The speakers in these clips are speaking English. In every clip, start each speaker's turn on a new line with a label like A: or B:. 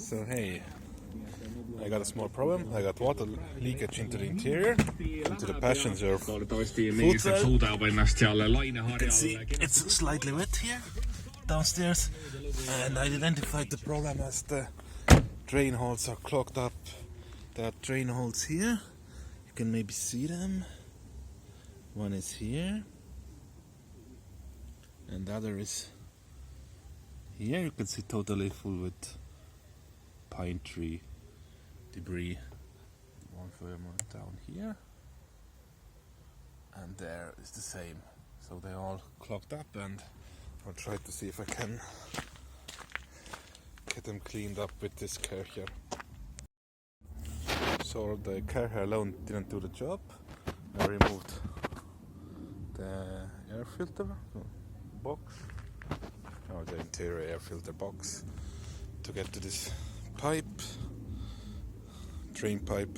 A: So hey, I got a small problem. I got water leakage into the interior, into the passenger footwell. You can see it's slightly wet here downstairs, and I identified the problem as the drain holes are clogged up. There are drain holes here. You can maybe see them. One is here, and the other is here. You can see totally full with pine tree debris. One further down here, and there is the same. So they're all clogged up, and I'll try to see if I can get them cleaned up with this care here. So the care here alone didn't do the job. I removed the air filter box, or the interior air filter box, to get to this pipe, drain pipe,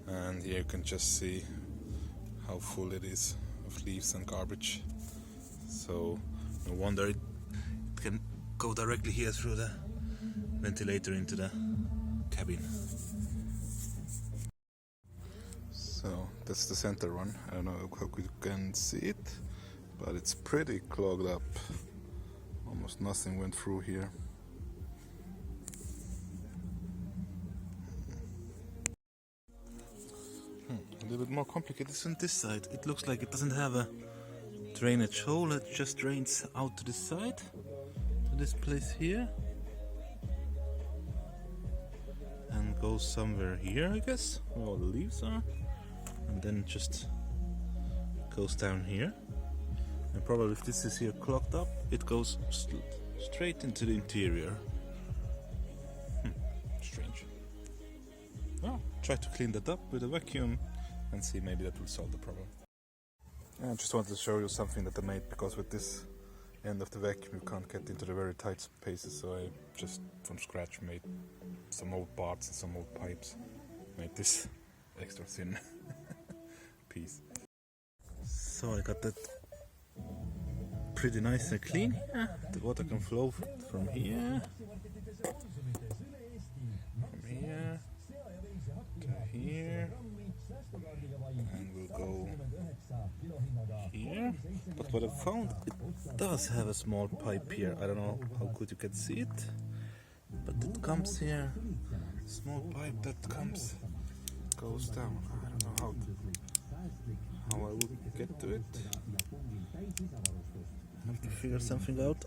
A: and here you can just see how full it is of leaves and garbage. So no wonder it can go directly here through the ventilator into the cabin. So that's the center one. I don't know how you can see it, but it's pretty clogged up. Almost nothing went through here. A little bit more complicated on this side. It looks like it doesn't have a drainage hole. It just drains out to this side, to this place here, and goes somewhere here, I guess, where all the leaves are, and then just goes down here. And probably if this is here clogged up, it goes straight into the interior. Strange. Well, try to clean that up with a vacuum and see, maybe that will solve the problem. I just wanted to show you something that I made, because with this end of the vacuum you can't get into the very tight spaces, so I just from scratch made some old parts and some old pipes, made this extra thin piece. So I got that pretty nice and clean here. The water can flow from here to here, and we'll go here. But what I found, it does have a small pipe here. I don't know how good you can see it, but it comes here, small pipe that goes down. I don't know how I would get to it. I have to figure something out.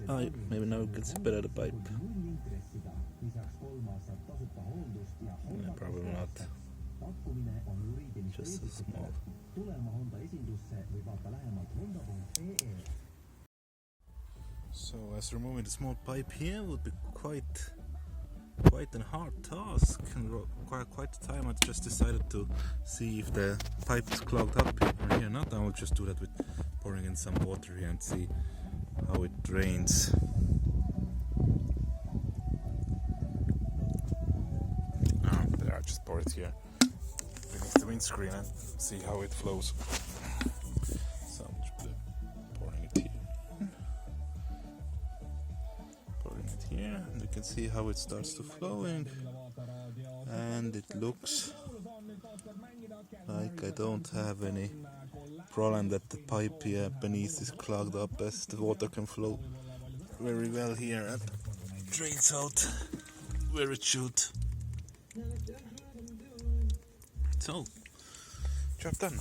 A: Maybe now you can see better the pipe. Yeah, probably not. Just so small. So as removing the small pipe here would be quite a hard task, and require quite a time. I just decided to see if the pipe is clogged up here or not. I will just do that with pouring in some water here and see how it drains. There, I just pour it here beneath the windscreen and see how it flows. So I'm just pouring it here. Pouring it here, and you can see how it starts to flowing, and it looks like I don't have any problem that the pipe here beneath is clogged up, as the water can flow very well here and drains out where it should. So, job done.